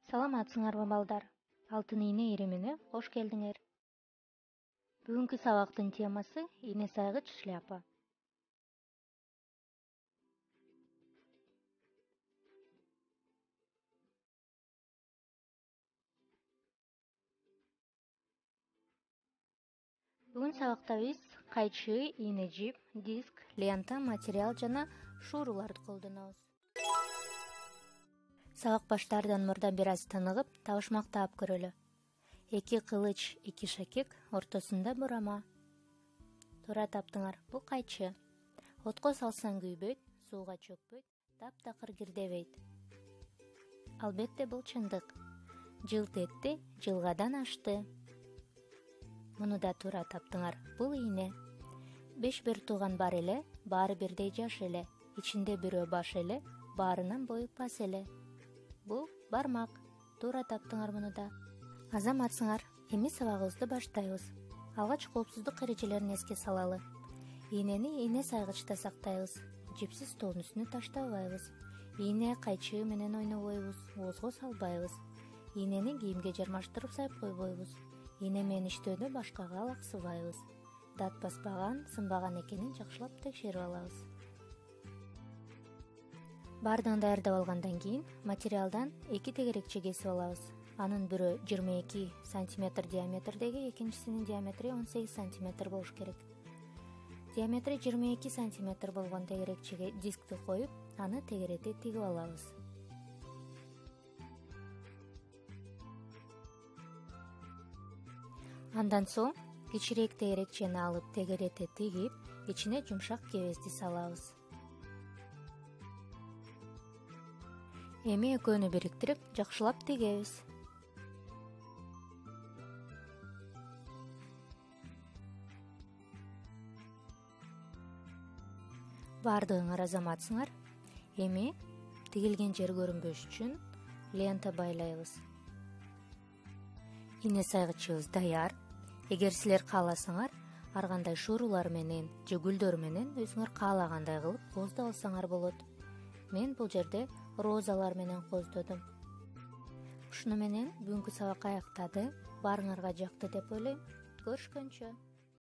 Саламатсыңарбы балдар? Алтын ийне иримине кош келдиңер. Бүгүнкү сабактын темасы ийне сайгыч шляпа. Бүгүн сабакта биз кайчы, ийне жип, диск, лента, материал жана шууруларды колдонобуз. Сабак баштаардан мурда бир аз тыныгып, табышмактап көрөлү. 2 кылыч, 2 шакек, ортосунда бурама. Туура таптыңар. Бул кайчы. Отко салсаң күйбөйт, сууга чөкпөйт, таптакыр кирдебейт. Албетте бул чындык. Жылт этти, жылгадан ашты. Муну да туура таптыңар. Бул ийне. 5 бир тууган бар эле, баары бирдей жаш эле. Ичинде бирөө баш эле, баарынан бою пас эле. Бул бармак. Туура таптыңар муну да. Азаматсыңар. Эми сабагыбызды баштайбыз. Алгач коопсуздук эрежелерин эске салалы. Ийнени ийне сайгычта сактайбыз. Жипсиз столдун үстүнө таштабайбыз. Ийне кайчы менен ойнобойбуз, оозго салбайбыз. Ийнени кийимге жармаштырып сайып койбойбуз. Ийне менен иштөөдө башкага алаксыбайбыз. Дат баспаган, сынбаган экенин жакшылап текшерип алабыз. Баардыгын даярдап алгандан кийин материалдан 2 тегерекче кесип алабыз. Анын бирөө 22 сантиметр диаметрдеги, экинчисинин диаметри 18 сантиметр болуш керек. Диаметри 22 сантиметр болгон тегерекчеге дискти коюп, аны тегерете тигип алабыз. Андан соң кичирээк тегерекчени алып тегерете тигип, ичине жумшак кебезди салабыз. Эми экөөнү бириктирип, жакшылап тигебиз. Баардыгыңар азаматсыңар. Эми тигилген жер көрүнбөш үчүн лента байлайбыз. Ийне сайгычыбыз даяр. Эгер силер кааласаңар, ар кандай шуурулар менен же гүлдөр менен өзүңөр каалагандай кылып кооздоп алсаңар болот. Мен бул жерде розалар менен кооздодум. Ушуну менен бүгүнкү сабак аяктады. Баарыңарга жакты деп ойлойм. Көрүшкөнчө.